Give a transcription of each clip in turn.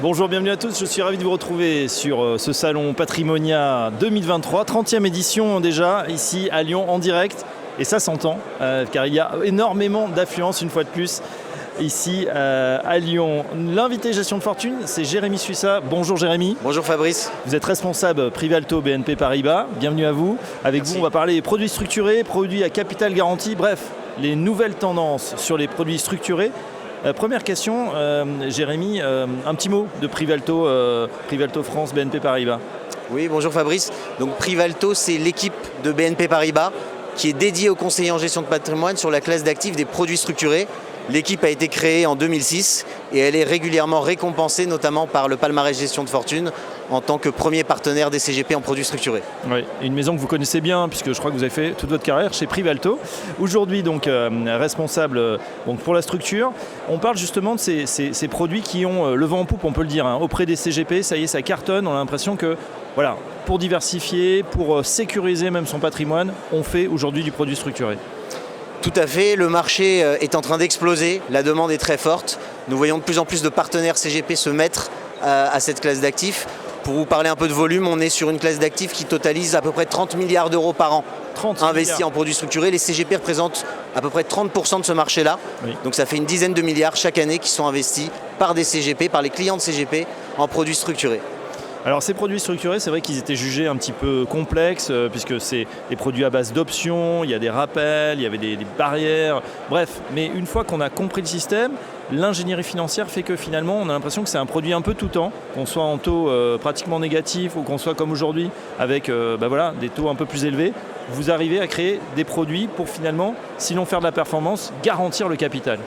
Bonjour, bienvenue à tous, je suis ravi de vous retrouver sur ce salon Patrimonia 2023, 30e édition déjà, ici à Lyon en direct. Et ça s'entend, car il y a énormément d'affluence une fois de plus ici à Lyon. L'invité gestion de fortune, c'est Jérémy Suissa. Bonjour Jérémy. Bonjour Fabrice. Vous êtes responsable Privalto BNP Paribas. Bienvenue à vous. Avec Merci. Vous, on va parler produits structurés, produits à capital garanti, bref, les nouvelles tendances sur les produits structurés. Première question, Jérémy, un petit mot de Privalto, Privalto France, BNP Paribas. Oui, bonjour Fabrice. Donc Privalto, c'est l'équipe de BNP Paribas qui est dédiée aux conseillers en gestion de patrimoine sur la classe d'actifs des produits structurés. L'équipe a été créée en 2006 et elle est régulièrement récompensée, notamment par le palmarès gestion de fortune, en tant que premier partenaire des CGP en produits structurés. Oui, une maison que vous connaissez bien, puisque je crois que vous avez fait toute votre carrière chez Privalto. Aujourd'hui, donc, responsable donc, pour la structure. On parle justement de ces produits qui ont le vent en poupe, on peut le dire, auprès des CGP. Ça y est, ça cartonne. On a l'impression que, voilà, pour diversifier, pour sécuriser même son patrimoine, on fait aujourd'hui du produit structuré. Tout à fait, le marché est en train d'exploser, la demande est très forte. Nous voyons de plus en plus de partenaires CGP se mettre à cette classe d'actifs. Pour vous parler un peu de volume, on est sur une classe d'actifs qui totalise à peu près 30 milliards d'euros par an investis en produits structurés. Les CGP représentent à peu près 30% de ce marché-là. Oui. Donc ça fait une dizaine de milliards chaque année qui sont investis par des CGP, par les clients de CGP en produits structurés. Alors ces produits structurés, c'est vrai qu'ils étaient jugés un petit peu complexes puisque c'est des produits à base d'options, il y a des rappels, il y avait des barrières, bref. Mais une fois qu'on a compris le système, l'ingénierie financière fait que finalement on a l'impression que c'est un produit un peu tout temps, qu'on soit en taux pratiquement négatif ou qu'on soit comme aujourd'hui avec voilà, des taux un peu plus élevés. Vous arrivez à créer des produits pour finalement, sinon faire de la performance, garantir le capital.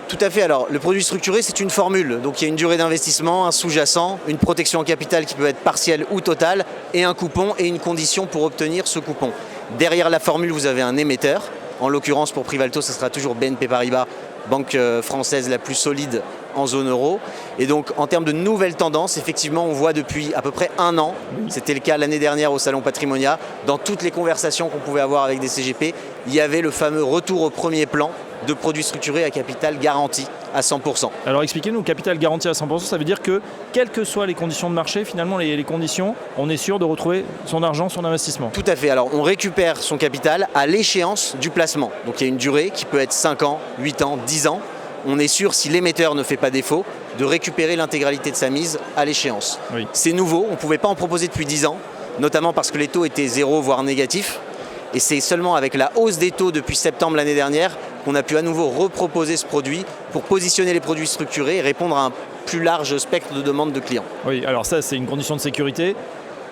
Tout à fait. Alors, le produit structuré, c'est une formule. Donc, il y a une durée d'investissement, un sous-jacent, une protection en capital qui peut être partielle ou totale, et un coupon et une condition pour obtenir ce coupon. Derrière la formule, vous avez un émetteur. En l'occurrence, pour Privalto, ce sera toujours BNP Paribas, banque française la plus solide en zone euro. Et donc, en termes de nouvelles tendances, effectivement, on voit depuis à peu près un an, c'était le cas l'année dernière au Salon Patrimonia, dans toutes les conversations qu'on pouvait avoir avec des CGP, il y avait le fameux retour au premier plan de produits structurés à capital garanti à 100%. Alors expliquez-nous, capital garanti à 100%, ça veut dire que quelles que soient les conditions de marché, finalement les conditions, on est sûr de retrouver son argent, son investissement. Tout à fait, alors on récupère son capital à l'échéance du placement. Donc il y a une durée qui peut être 5 ans, 8 ans, 10 ans. On est sûr, si l'émetteur ne fait pas défaut, de récupérer l'intégralité de sa mise à l'échéance. Oui. C'est nouveau, on ne pouvait pas en proposer depuis 10 ans, notamment parce que les taux étaient zéro, voire négatifs. Et c'est seulement avec la hausse des taux depuis septembre l'année dernière qu'on a pu à nouveau reproposer ce produit pour positionner les produits structurés et répondre à un plus large spectre de demandes de clients. Oui, alors ça c'est une condition de sécurité.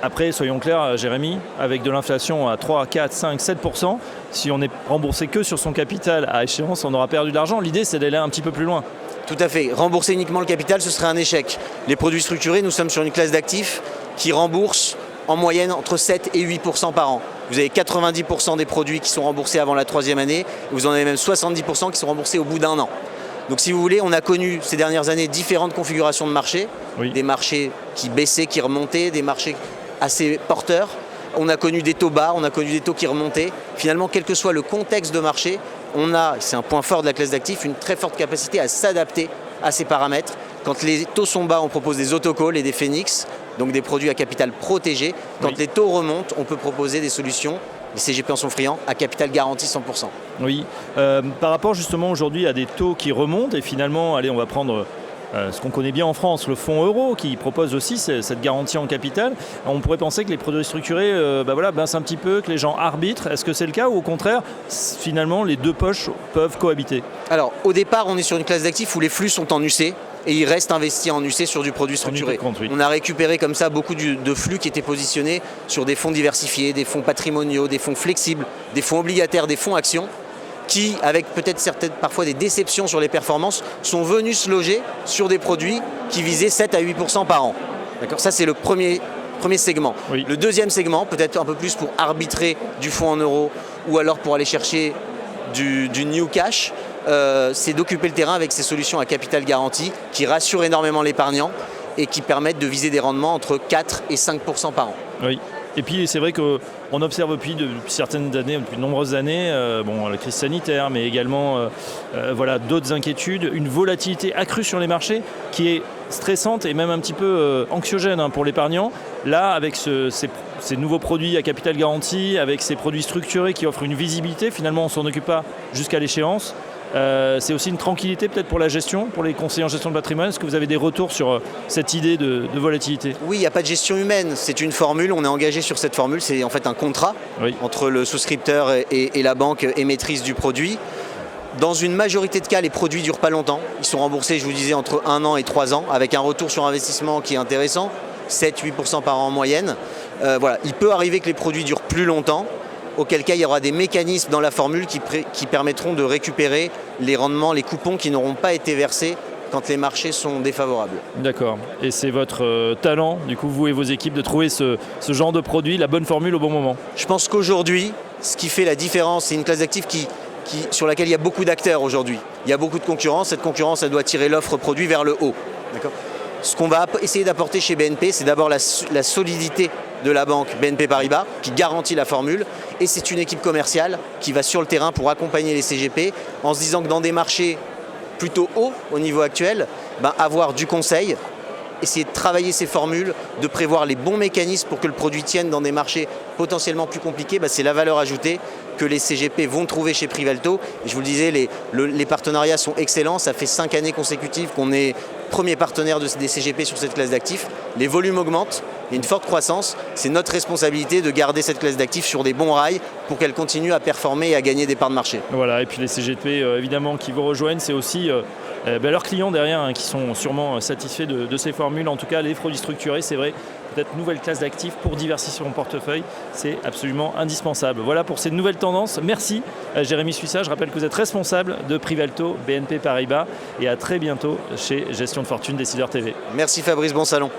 Après, soyons clairs, Jérémy, avec de l'inflation à 3, 4, 5, 7%, si on n'est remboursé que sur son capital à échéance, on aura perdu de l'argent. L'idée, c'est d'aller un petit peu plus loin. Tout à fait. Rembourser uniquement le capital, ce serait un échec. Les produits structurés, nous sommes sur une classe d'actifs qui rembourse en moyenne entre 7 et 8% par an. Vous avez 90% des produits qui sont remboursés avant la 3e année, et vous en avez même 70% qui sont remboursés au bout d'un an. Donc si vous voulez, on a connu ces dernières années différentes configurations de marché, oui. Des marchés qui baissaient, qui remontaient, des marchés assez porteurs. On a connu des taux bas, on a connu des taux qui remontaient. Finalement, quel que soit le contexte de marché, on a, c'est un point fort de la classe d'actifs, une très forte capacité à s'adapter à ces paramètres. Quand les taux sont bas, on propose des autocalls et des phénix, donc des produits à capital protégé. Quand oui. Les taux remontent, on peut proposer des solutions, les CGP en sont friands, à capital garanti 100%. Oui, par rapport justement aujourd'hui à des taux qui remontent, et finalement, allez, on va prendre ce qu'on connaît bien en France, le fonds euro, qui propose aussi cette garantie en capital. On pourrait penser que les produits structurés voilà, baissent un petit peu, que les gens arbitrent. Est-ce que c'est le cas ou au contraire, finalement, les deux poches peuvent cohabiter? Alors, au départ, on est sur une classe d'actifs où les flux sont en UC et ils restent investis en UC sur du produit structuré. Compte, oui. On a récupéré comme ça beaucoup de flux qui étaient positionnés sur des fonds diversifiés, des fonds patrimoniaux, des fonds flexibles, des fonds obligataires, des fonds actions, qui, avec peut-être parfois des déceptions sur les performances, sont venus se loger sur des produits qui visaient 7 à 8% par an. D'accord ? Ça, c'est le premier segment. Oui. Le deuxième segment, peut-être un peu plus pour arbitrer du fonds en euros ou alors pour aller chercher du new cash, c'est d'occuper le terrain avec ces solutions à capital garanti qui rassurent énormément l'épargnant et qui permettent de viser des rendements entre 4 et 5% par an. Oui. Et puis c'est vrai qu'on observe depuis certaines années, depuis de nombreuses années, la crise sanitaire, mais également d'autres inquiétudes, une volatilité accrue sur les marchés qui est stressante et même un petit peu anxiogène pour l'épargnant. Là, avec ces nouveaux produits à capital garanti, avec ces produits structurés qui offrent une visibilité, finalement on ne s'en occupe pas jusqu'à l'échéance. C'est aussi une tranquillité peut-être pour la gestion, pour les conseillers en gestion de patrimoine. Est-ce que vous avez des retours sur cette idée de volatilité ? Oui, il n'y a pas de gestion humaine, c'est une formule, on est engagé sur cette formule, c'est en fait un contrat entre le souscripteur et la banque émettrice du produit. Dans une majorité de cas, les produits ne durent pas longtemps, ils sont remboursés, je vous disais, entre 1 an et 3 ans, avec un retour sur investissement qui est intéressant, 7-8% par an en moyenne. Il peut arriver que les produits durent plus longtemps, auquel cas il y aura des mécanismes dans la formule qui permettront de récupérer les rendements, les coupons qui n'auront pas été versés quand les marchés sont défavorables. D'accord. Et c'est votre talent, du coup, vous et vos équipes, de trouver ce genre de produit, la bonne formule au bon moment ? Je pense qu'aujourd'hui, ce qui fait la différence, c'est une classe d'actifs sur laquelle il y a beaucoup d'acteurs aujourd'hui. Il y a beaucoup de concurrence, cette concurrence, elle doit tirer l'offre produit vers le haut. D'accord ? Ce qu'on va essayer d'apporter chez BNP, c'est d'abord la solidité de la banque BNP Paribas qui garantit la formule, et c'est une équipe commerciale qui va sur le terrain pour accompagner les CGP en se disant que dans des marchés plutôt hauts au niveau actuel, avoir du conseil, essayer de travailler ces formules, de prévoir les bons mécanismes pour que le produit tienne dans des marchés potentiellement plus compliqués, c'est la valeur ajoutée que les CGP vont trouver chez Privalto. Et je vous le disais, les partenariats sont excellents, ça fait 5 années consécutives qu'on est premier partenaire des CGP sur cette classe d'actifs. Les volumes augmentent, il y a une forte croissance, c'est notre responsabilité de garder cette classe d'actifs sur des bons rails pour qu'elle continue à performer et à gagner des parts de marché. Voilà, et puis les CGP évidemment qui vous rejoignent, c'est aussi leurs clients derrière qui sont sûrement satisfaits de ces formules. En tout cas, les produits structurés, c'est vrai, peut-être nouvelle classe d'actifs pour diversifier son portefeuille, c'est absolument indispensable. Voilà pour ces nouvelles tendances. Merci Jérémy Suissa, je rappelle que vous êtes responsable de Privalto BNP Paribas et à très bientôt chez Gestion de Fortune Décideur TV. Merci Fabrice, bon salon.